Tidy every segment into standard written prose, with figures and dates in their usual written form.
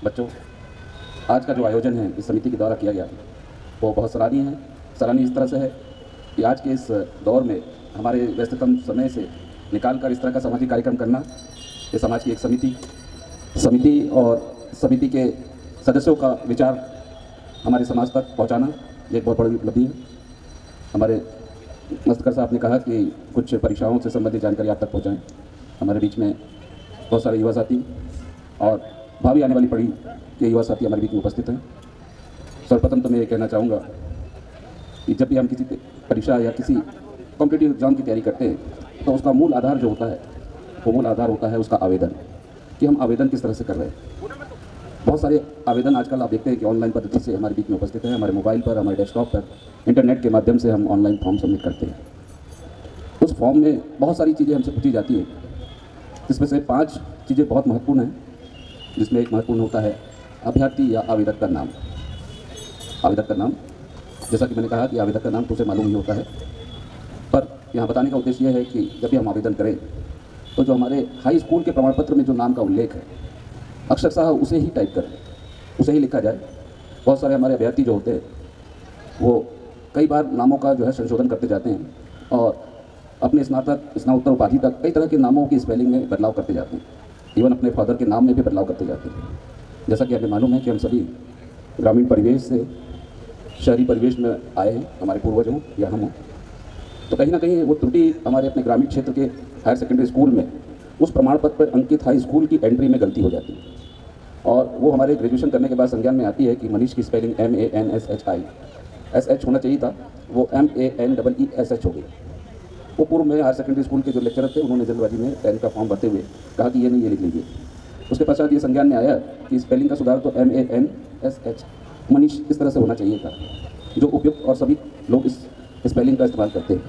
बच्चों, आज का जो आयोजन है इस समिति के द्वारा किया गया वो बहुत सराहनीय है। सराहनीय इस तरह से है कि आज के इस दौर में हमारे व्यस्ततम समय से निकाल कर इस तरह का सामाजिक कार्यक्रम करना, ये समाज की एक समिति और समिति के सदस्यों का विचार हमारे समाज तक पहुंचाना, ये एक बहुत बड़ी उपलब्धि है। हमारे मस्तकर साहब ने कहा कि कुछ परीक्षाओं से संबंधित जानकारी आप तक पहुँचाएँ। हमारे बीच में बहुत सारे युवा साथी और भावी आने वाली पीढ़ी के युवा साथी हमारे बीच में उपस्थित हैं। सर्वप्रथम तो मैं ये कहना चाहूँगा कि जब भी हम किसी परीक्षा या किसी कॉम्पिटिटिव एग्जाम की तैयारी करते हैं तो उसका मूल आधार जो होता है वो मूल आधार होता है उसका आवेदन, कि हम आवेदन किस तरह से कर रहे हैं। बहुत सारे आवेदन आजकल आप देखते हैं कि ऑनलाइन पद्धति से हमारे बीच में उपस्थित है। हमारे मोबाइल पर, हमारे डेस्कटॉप पर, इंटरनेट के माध्यम से हम ऑनलाइन फॉर्म सबमिट करते हैं। उस फॉर्म में बहुत सारी चीज़ें हमसे पूछी जाती हैं, जिसमें से 5 चीज़ें बहुत महत्वपूर्ण हैं, जिसमें एक महत्वपूर्ण होता है अभ्यर्थी या आवेदक का नाम। आवेदक का नाम, जैसा कि मैंने कहा कि आवेदक का नाम तो उसे मालूम ही होता है, पर यहाँ बताने का उद्देश्य यह है कि जब भी हम आवेदन करें तो जो हमारे हाई स्कूल के प्रमाण पत्र में जो नाम का उल्लेख है अक्षरशः उसे ही टाइप करें, उसे ही लिखा जाए। बहुत सारे हमारे अभ्यर्थी जो होते हैं वो कई बार नामों का जो है संशोधन करते जाते हैं और अपने स्नातक उपाधि तक कई तरह के नामों की स्पेलिंग में बदलाव करते जाते हैं। इवन अपने फादर के नाम में भी बदलाव करते जाते हैं। जैसा कि हमें मालूम है कि हम सभी ग्रामीण परिवेश से शहरी परिवेश में आए हैं, हमारे पूर्वज हों या हम हों, तो कहीं ना कहीं वो त्रुटि हमारे अपने ग्रामीण क्षेत्र के हायर सेकेंडरी स्कूल में उस प्रमाण पत्र पर अंकित हाई स्कूल की एंट्री में गलती हो जाती है और वो हमारे ग्रेजुएशन करने के बाद संज्ञान में आती है कि मनीष की स्पेलिंग MANSHI SH होना चाहिए था, वो MANEESH हो गई। वो पूर्व में हायर सेकेंडरी स्कूल के जो लेक्चरर थे उन्होंने जल्दबाजी में 10 का फॉर्म भरते हुए कहा कि ये नहीं, ये लिख लीजिए। उसके पश्चात ये संज्ञान में आया कि स्पेलिंग का सुधार तो MANSH मनीष इस तरह से होना चाहिए था, जो उपयुक्त और सभी लोग इस स्पेलिंग का इस्तेमाल करते हैं।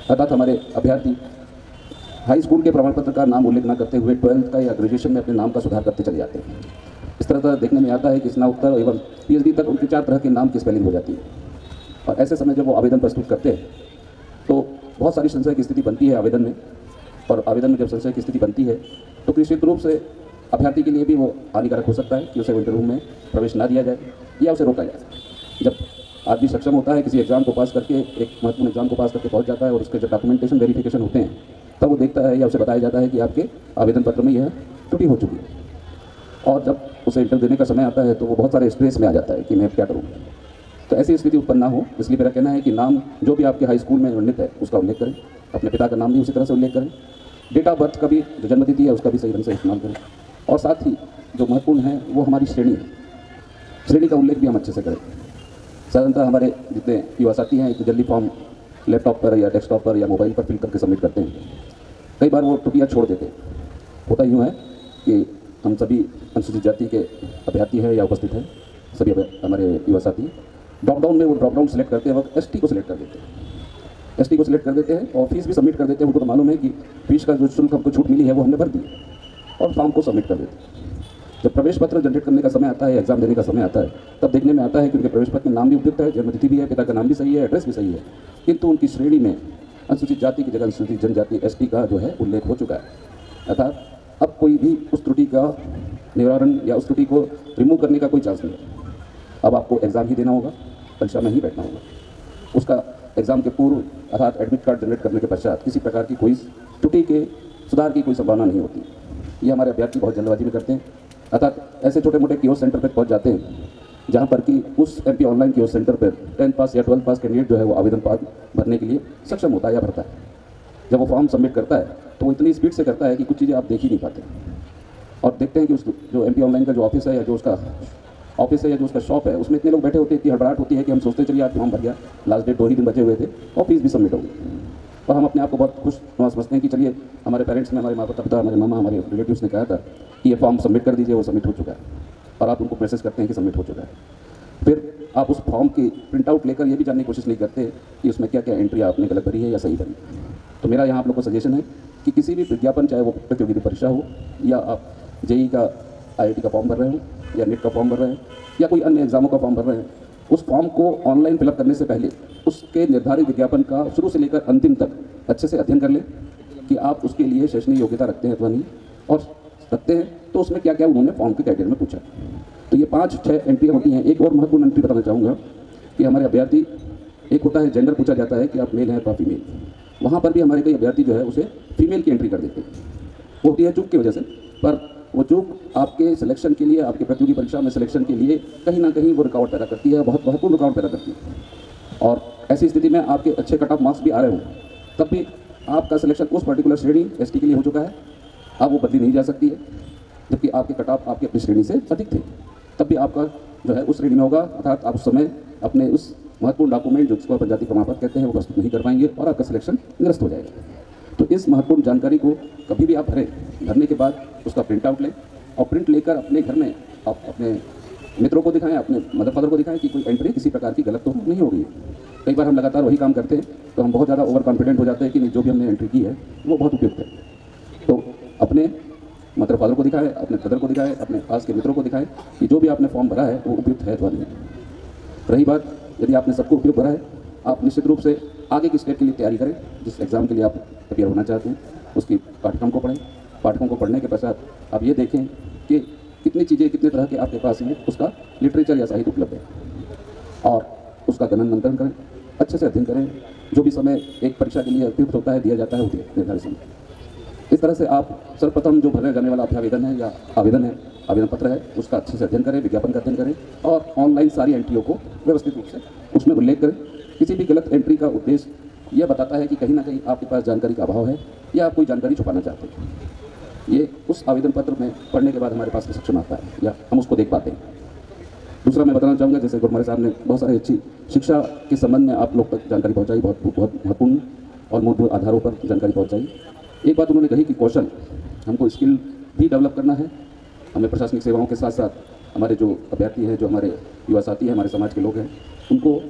अर्थात हमारे अभ्यर्थी हाई स्कूल के प्रमाण पत्र का नाम उल्लेख न करते हुए 12th का या ग्रेजुएशन में अपने नाम का सुधार करते चले जाते हैं। इस तरह देखने में आता है कि स्नातकोत्तर एवं PhD तक उनके 4 तरह के नाम की स्पेलिंग हो जाती है और ऐसे समय जब वो आवेदन प्रस्तुत करते हैं तो बहुत सारी संशय की स्थिति बनती है आवेदन में। और आवेदन में जब संशय की स्थिति बनती है तो निश्चित रूप से अभ्यर्थी के लिए भी वो हानिकारक हो सकता है कि उसे इंटरव्यू में प्रवेश ना दिया जाए या उसे रोका जाए। जब आदमी सक्षम होता है, किसी एग्जाम को पास करके, एक महत्वपूर्ण एग्जाम को पास करके पहुंच जाता है और उसके जब डॉक्यूमेंटेशन वेरिफिकेशन होते हैं तब वो देखता है या उसे बताया जाता है कि आपके आवेदन पत्र में यह त्रुटि हो चुकी है। और जब उसे इंटरव्यू देने का समय आता है तो वो बहुत सारे स्ट्रेस में आ जाता है कि मैं क्या करूँ। तो ऐसी स्थिति उत्पन्न ना हो, इसलिए मेरा कहना है कि नाम जो भी आपके हाई स्कूल में वर्णित है उसका उल्लेख करें, अपने पिता का नाम भी उसी तरह से उल्लेख करें, डेट ऑफ बर्थ का भी, जो जन्मतिथि है उसका भी सही ढंग से इस्तेमाल करें। और साथ ही जो महत्वपूर्ण है वो हमारी श्रेणी है, श्रेणी का उल्लेख भी हम अच्छे से करें। साधारणतः हमारे जितने युवा साथी हैं इतने जल्दी फॉर्म लैपटॉप पर या डेस्कटॉप पर या मोबाइल पर फिल करके सबमिट करते हैं, कई बार वो त्रुटियाँ छोड़ देते हैं। होता यूँ है कि हम सभी अनुसूचित जाति के अभ्यर्थी हैं या उपस्थित हैं, सभी हमारे युवा साथी ड्रॉपडाउन में वो ड्रॉपडाउन सेलेक्ट करते वक्त ST को सिलेक्ट कर देते हैं। ST को सिलेक्ट कर देते हैं और फीस भी सबमिट कर देते हैं। उनको तो मालूम है कि फीस का जो शुल्क हमको छूट मिली है वो हमने भर दी और फॉर्म को सबमिट कर देते हैं। जब प्रवेश पत्र जनरेट करने का समय आता है, एग्जाम देने का समय आता है, तब देखने में आता है कि उनके प्रवेश पत्र में नाम भी उपयुक्त है, जन्मतिथि भी है, पिता का नाम भी सही है, एड्रेस भी सही है, किंतु उनकी श्रेणी में अनुसूचित जाति की जगह अनुसूचित जनजाति ST का जो है उल्लेख हो चुका है। अर्थात अब कोई भी उस त्रुटि का निवारण या उस त्रुटि को रिमूव करने का कोई चांस नहीं है। अब आपको एग्ज़ाम ही देना होगा, परीक्षा में ही बैठना होगा। उसका एग्ज़ाम के पूर्व अर्थात एडमिट कार्ड जनरेट करने के पश्चात किसी प्रकार की कोई त्रुटि के सुधार की कोई संभावना नहीं होती। ये हमारे अभ्यर्थी बहुत जल्दबाजी में करते हैं, अर्थात ऐसे छोटे मोटे कियोस्क सेंटर पर पहुंच जाते हैं जहां पर कि उस MP ऑनलाइन कियोस्क सेंटर पर 10th पास या 12th पास कैंडिडेट जो है वो आवेदन भरने के लिए सक्षम होता है या भरता है। जब वो फॉर्म सबमिट करता है तो वो इतनी स्पीड से करता है कि कुछ चीज़ें आप देख ही नहीं पाते और देखते हैं कि उस जो MP ऑनलाइन का जो ऑफिस है या जो उसका ऑफिस है या जो उसका शॉप है उसमें इतने लोग बैठे होते हैं, इतनी हड़बड़ाहट होती है कि हम सोचते चलिए आज फॉर्म भर गया, लास्ट डेट 2 ही दिन बचे हुए थे और फीस भी सबमिट हो गई। और हम अपने आप को बहुत खुश समझते हैं कि चलिए हमारे पेरेंट्स ने, हमारे माता पिता, हमारे मामा, हमारे रिलेटिव्स ने कहा था कि ये फॉर्म सबमिट कर दीजिए, वो सबमिट हो चुका है और आप उनको मैसेज करते हैं कि सबमिट हो चुका है। फिर आप उस फॉर्म की प्रिंट आउट लेकर ये भी जानने की कोशिश नहीं करते कि उसमें क्या क्या एंट्री आपने गलत भरी है या सही भरी। तो मेरा यहाँ आप लोग को सजेशन है कि किसी भी विज्ञापन, चाहे वो प्रतियोगिता परीक्षा हो या आप JEE का IIT का फॉर्म भर रहे हो या NET का फॉर्म भर रहे हैं या कोई अन्य एग्जामों का फॉर्म भर रहे हैं, उस फॉर्म को ऑनलाइन फिलअप करने से पहले उसके निर्धारित विज्ञापन का शुरू से लेकर अंतिम तक अच्छे से अध्ययन कर लें कि आप उसके लिए शैक्षणिक योग्यता रखते हैं अथवा नहीं। और रखते हैं तो उसमें क्या क्या उन्होंने फॉर्म के क्राइटेरिया में पूछा। तो ये 5-6 एंट्रियाँ होती हैं। एक और महत्वपूर्ण एंट्री बताना चाहूँगा कि हमारे अभ्यर्थी, एक होता है जेंडर पूछा जाता है कि आप मेल हैं तो आप फीमेल, वहाँ पर भी हमारे कई अभ्यर्थी जो है उसे फीमेल की एंट्री कर देते हैं। वो होती है चूक की वजह से, पर वो चूक आपके सिलेक्शन के लिए, आपके प्रतियोगी परीक्षा में सिलेक्शन के लिए कहीं ना कहीं वो रुकावट पैदा करती है, बहुत महत्वपूर्ण रुकावट पैदा करती है। और ऐसी स्थिति में आपके अच्छे कट ऑफ मार्क्स भी आ रहे हों, तब भी आपका सिलेक्शन उस पर्टिकुलर श्रेणी एसटी के लिए हो चुका है, अब वो बदली नहीं जा सकती है, जबकि आपके कट ऑफ आपकी अपनी श्रेणी से अधिक थे, तब भी आपका जो है उस श्रेणी में होगा। अर्थात आप उस समय अपने उस महत्वपूर्ण डॉक्यूमेंट जो जिसको पंचायती प्रमाण पत्र कहते हैं वो प्रस्तुत नहीं कर पाएंगे और आपका सिलेक्शन निरस्त हो जाएगा। तो इस महत्वपूर्ण जानकारी को कभी भी आप भरें, भरने के बाद उसका प्रिंट आउट लें और प्रिंट लेकर अपने घर में आप अपने मित्रों को दिखाएं, अपने मदर फादर को दिखाएं कि कोई एंट्री किसी प्रकार की गलत तो नहीं होगी। कई बार हम लगातार वही काम करते हैं तो हम बहुत ज़्यादा ओवर कॉन्फिडेंट हो जाते हैं कि नहीं, जो भी हमने एंट्री की है वो बहुत उपयुक्त है। तो अपने मदर फादर को दिखाएं, अपने ब्रदर को दिखाएं, अपने पास के मित्रों को दिखाएं कि जो भी आपने फॉर्म भरा है वो उपयुक्त है अथवा नहीं। रही बात, यदि आपने सबको उपयुक्त भरा है, आप निश्चित रूप से आगे की स्टेप के लिए तैयारी करें। जिस एग्ज़ाम के लिए आप अपियर होना चाहते हैं उसकी पाठ्यक्रम को पढ़ें। पाठ्यक्रम को पढ़ने के पश्चात आप ये देखें कि कितनी चीज़ें, कितने तरह के आपके पास हैं, उसका लिटरेचर या साहित्य उपलब्ध है और उसका गणन मंथन करें, अच्छे से अध्ययन करें। जो भी समय एक परीक्षा के लिए उपयुक्त होता है, दिया जाता है, होती है निर्धारित समय। इस तरह से आप सर्वप्रथम जो भरने जाने वाला अभ्यावेदन है या आवेदन पत्र है, उसका अच्छे से अध्ययन करें, विज्ञापन का अध्ययन करें और ऑनलाइन सारी एंट्रियों को व्यवस्थित रूप से उसमें उल्लेख करें। किसी भी गलत एंट्री का उद्देश्य यह बताता है कि कहीं ना कहीं आपके पास जानकारी का अभाव है या आप कोई जानकारी छुपाना चाहते हैं। ये उस आवेदन पत्र में पढ़ने के बाद हमारे पास सक्षम आता है या हम उसको देख पाते हैं। दूसरा मैं बताना चाहूँगा, जैसे गुरमारे साहब ने बहुत सारी अच्छी शिक्षा के संबंध में आप लोग तक जानकारी पहुँचाई, बहुत महत्वपूर्ण और मूलभूत आधारों पर जानकारी पहुँचाई। एक बात उन्होंने कही कि कौशल, हमको स्किल भी डेवलप करना है। हमें प्रशासनिक सेवाओं के साथ साथ हमारे जो अभ्यर्थी हैं, जो हमारे युवा साथी हैं, हमारे समाज के लोग हैं, उनको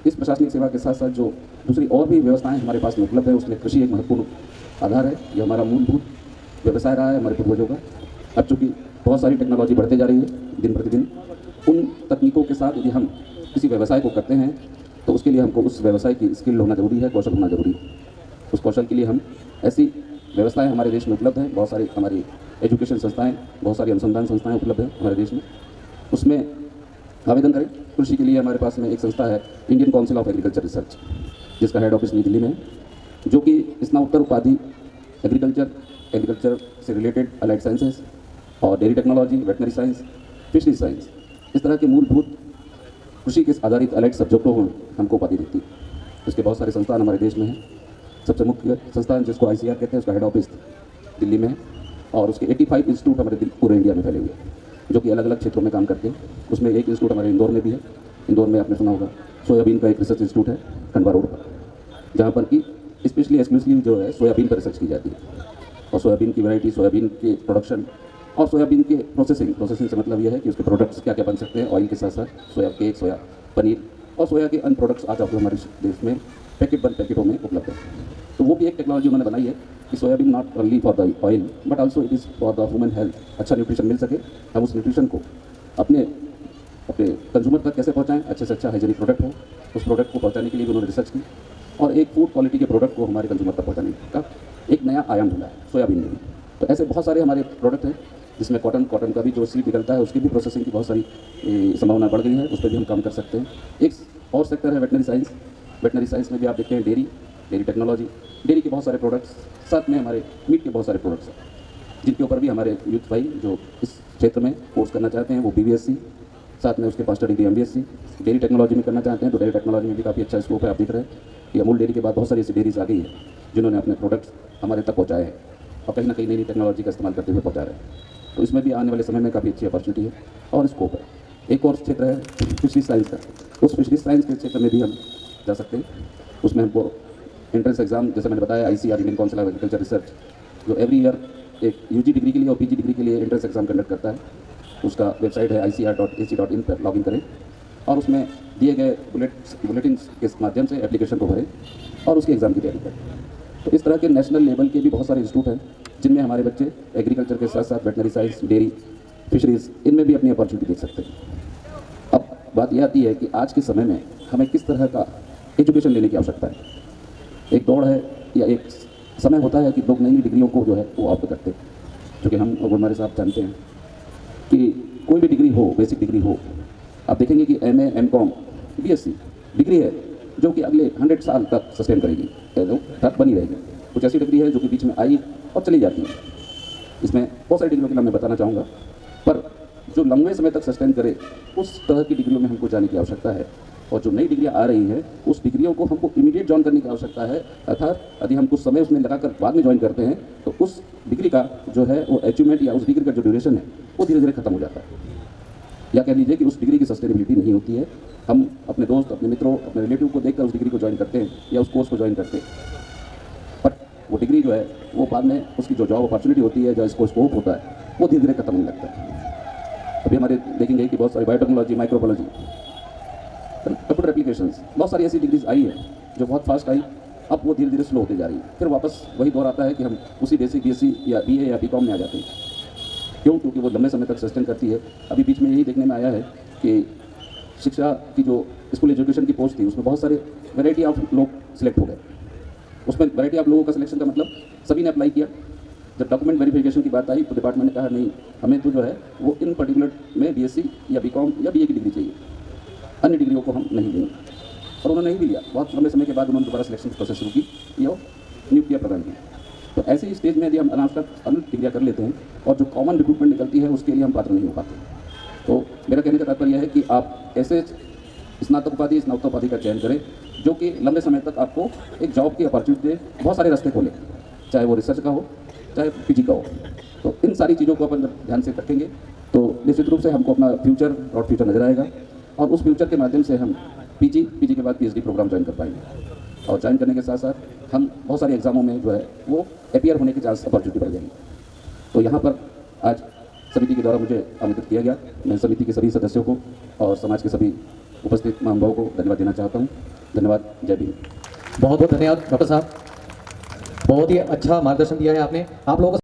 इस प्रशासनिक सेवा के साथ साथ जो दूसरी और भी व्यवस्थाएं हमारे पास में उपलब्ध है, उसमें कृषि एक महत्वपूर्ण आधार है। ये हमारा मूलभूत व्यवसाय रहा है हमारे पूर्वजों का। अब चूँकि बहुत सारी टेक्नोलॉजी बढ़ते जा रही है दिन प्रतिदिन, उन तकनीकों के साथ यदि हम किसी व्यवसाय को करते हैं तो उसके लिए हमको उस व्यवसाय की स्किल होना जरूरी है, कौशल होना जरूरी है। उस कौशल के लिए हम ऐसी व्यवस्थाएं हमारे देश में उपलब्ध हैं, बहुत सारी हमारी एजुकेशन संस्थाएं, बहुत सारी अनुसंधान संस्थाएं उपलब्ध हैं हमारे देश में, उसमें आवेदन करें। कृषि के लिए हमारे पास में एक संस्था है, Indian council of agriculture research, जिसका हेड ऑफिस नई दिल्ली में है, जो कि स्नातकोत्तर उपाधि एग्रीकल्चर से रिलेटेड अलाइड साइंसेस और dairy technology, veterinary science, fishery science, इस तरह के मूलभूत कृषि के आधारित अलाइड सब्जेक्टों में हमको उपाधि देती है। इसके बहुत सारे संस्थान हमारे देश में हैं। सबसे मुख्य संस्थान जिसको ICAR कहते हैं, उसका हेड ऑफिस दिल्ली में है और उसके 85 इंस्टीट्यूट हमारे पूरे इंडिया में फैले हुए हैं, जो कि अलग अलग क्षेत्रों में काम करते हैं। उसमें एक इंस्टीट्यूट हमारे इंदौर में भी है। इंदौर में आपने सुना होगा सोयाबीन का एक रिसर्च इंस्टीट्यूट है खंडवा रोड पर, जहाँ पर कि स्पेशली एक्सक्लूसिवली जो है सोयाबीन पर रिसर्च की जाती है और सोयाबीन की वैरायटी, सोयाबीन के प्रोडक्शन और सोयाबीन के प्रोसेसिंग से मतलब यह है कि उसके प्रोडक्ट्स क्या क्या बन सकते हैं। ऑयल के साथ साथ सोया केक, सोया पनीर और सोया के अन्य प्रोडक्ट्स आज आपको हमारे देश में पैकेटों में उपलब्ध है। तो वो भी एक टेक्नोलॉजी उन्होंने बनाई है कि soybean not only for the oil but also it is for the human health. अच्छा न्यूट्रिशन मिल सके, हम उस न्यूट्रिशन को अपने कंज्यूमर तक कैसे पहुँचाएं, अच्छे से अच्छा हाइजीनिक प्रोडक्ट हो, उस प्रोडक्ट को पहुँचाने के लिए भी उन्होंने रिसर्च की और एक फूड क्वालिटी के प्रोडक्ट को हमारे कंज्यूमर तक पहुँचाने का एक नया आयाम ढूंढा है सोयाबीन में। तो ऐसे बहुत सारे हमारे प्रोडक्ट हैं, जिसमें कॉटन का भी जो सीड निकलता है उसकी भी प्रोसेसिंग की बहुत सारी संभावना बढ़ गई है, उस पर भी हम काम कर सकते हैं। एक और सेक्टर है वेटनरी साइंस। वेटनरी साइंस में भी आप देखते हैं डेयरी टेक्नोलॉजी, डेयरी के बहुत सारे प्रोडक्ट्स, साथ में हमारे मीट के बहुत सारे प्रोडक्ट्स हैं, जिनके ऊपर भी हमारे यूथ भाई जो इस क्षेत्र में कोर्स करना चाहते हैं वो BBSc, साथ में उसके master degree MBSc dairy technology में करना चाहते हैं तो डेयरी टेक्नोलॉजी में भी काफ़ी अच्छा स्कोप है। आप देख रहे हैं कि अमूल डेयरी के बाद बहुत सारी ऐसी डेयरीज आ गई है जिन्होंने अपने प्रोडक्ट्स हमारे तक पहुँचाए हैं और कहीं ना कहीं नई टेक्नोलॉजी का इस्तेमाल करते हुए पहुँचा रहे हैं। तो इसमें भी आने वाले समय में काफ़ी अच्छी अपॉर्चुनिटी है और स्कोप है। एक और क्षेत्र है फिशरी साइंस का। उस फिशरी साइंस के क्षेत्र में भी हम जा सकते हैं। उसमें हमको एंट्रेंस एग्जाम, जैसे मैंने बताया, ICAR Indian council of agriculture research, जो एवरी ईयर एक UG डिग्री के लिए और PG डिग्री के लिए एंट्रेंस एग्जाम कंडक्ट करता है। उसका वेबसाइट है ICAR.ac.in पर लॉगिन करें और उसमें दिए गए बुलेटिन के माध्यम से एप्लीकेशन को भरें और उसके एग्ज़ाम की तैयारी करें। तो इस तरह के नेशनल लेवल के भी बहुत सारे इंस्टीट्यूट हैं जिनमें हमारे बच्चे एग्रीकल्चर के साथ साथ वेटनरी साइंस, डेयरी, फिशरीज़, इनमें भी अपनी अपॉर्चुनिटी देख सकते हैं। अब बात यह आती है कि आज के समय में हमें किस तरह का एजुकेशन लेने की आवश्यकता है। एक दौड़ है या एक समय होता है कि लोग नई डिग्रियों को जो है वो ऑप्ट करते हैं चूँकि हम और हमारे साहब जानते हैं कि कोई भी डिग्री हो, बेसिक डिग्री हो, आप देखेंगे कि MA, MCOM, BSc डिग्री है जो कि अगले 100 साल तक सस्टेन करेगी, तक बनी रहेगी। कुछ ऐसी डिग्री है जो कि बीच में आई और चली जाती है। इसमें बहुत सारी डिग्रियों के नाम मैं बताना चाहूँगा, पर जो लंबे समय तक सस्टेन करे उस तरह की डिग्रियों में हमको जाने की आवश्यकता है। और जो नई डिग्रियाँ आ रही हैं उस डिग्रियों को हमको इमीडिएट ज्वाइन करने की आवश्यकता है, अर्थात यदि हम कुछ समय उसमें लगाकर बाद में ज्वाइन करते हैं तो उस डिग्री का जो है वो अचीवमेंट या उस डिग्री का जो ड्यूरेशन है वो धीरे धीरे खत्म हो जाता है, या कह लीजिए कि उस डिग्री की सस्टेनेबिलिटी नहीं होती है। हम अपने दोस्त, अपने मित्रों, अपने रिलेटिव को देखकर उस डिग्री को ज्वाइन करते हैं या उस कोर्स को ज्वाइन करते हैं, बट वो डिग्री जो है वो बाद में उसकी जो जॉब अपॉर्चुनिटी होती है, जो इसको स्कोप होता है, वो धीरे धीरे खत्म होने लगता है। अभी हमारे देखेंगे कि बहुत सारी बायोटेक्नोलॉजी, माइक्रोबायोलॉजी, कंप्यूटर एप्लीकेशंस, बहुत सारी ऐसी डिग्रीज आई है जो बहुत फास्ट आई, अब वो धीरे धीरे स्लो होते जा रही है। फिर वापस वही दौर आता है कि हम उसी बेसिक BSc या BA या BCom में आ जाते हैं। क्यों? क्योंकि वो लंबे समय तक सस्टेन करती है। अभी बीच में यही देखने में आया है कि शिक्षा की जो स्कूल एजुकेशन की पोस्ट थी उसमें बहुत सारे वैरायटी ऑफ लोग सिलेक्ट हो गए। उसमें वैरायटी ऑफ लोगों का सिलेक्शन का मतलब सभी ने अप्लाई किया। जब डॉक्यूमेंट वेरिफिकेशन की बात आई तो डिपार्टमेंट ने कहा नहीं, हमें तो जो है वो इन पर्टिकुलर में BSc या BCom या BA की डिग्री चाहिए, अन्य डिग्रियों को हम नहीं देंगे। और उन्होंने नहीं भी लिया। बहुत लंबे समय के बाद उन्होंने दोबारा सिलेक्शन प्रोसेस शुरू की और नियुक्तियाँ प्रदान की। तो ऐसे ही स्टेज में यदि हम अन्य डिग्रियाँ कर लेते हैं और जो कॉमन रिक्रूटमेंट निकलती है उसके लिए हम पात्र नहीं हो पाते। तो मेरा कहने का तात्पर्य है कि आप ऐसे स्नातक उपाधि, स्नातकोपाधि का चयन करें जो कि लंबे समय तक आपको एक जॉब की अपॉर्चुनिटी दे, बहुत सारे रास्ते खोले, चाहे वो रिसर्च का हो, चाहे PG का हो। तो इन सारी चीज़ों को अपन ध्यान से रखेंगे तो निश्चित रूप से हमको अपना फ्यूचर और फ्यूचर नजर आएगा और उस फ्यूचर के माध्यम से हम PG के बाद PhD प्रोग्राम ज्वाइन कर पाएंगे। और ज्वाइन करने के साथ साथ हम बहुत सारे एग्जामों में जो है वो अपीयर होने की चांस अपॉर्चुनिटी बढ़ जाएगी। तो यहाँ पर आज समिति के द्वारा मुझे आमंत्रित किया गया। मैं समिति के सभी सदस्यों को और समाज के सभी उपस्थित महानुभावों को धन्यवाद देना चाहता हूँ। धन्यवाद। जय भीम। बहुत बहुत धन्यवाद डॉक्टर साहब, बहुत ही अच्छा मार्गदर्शन दिया है आपने। आप लोगों को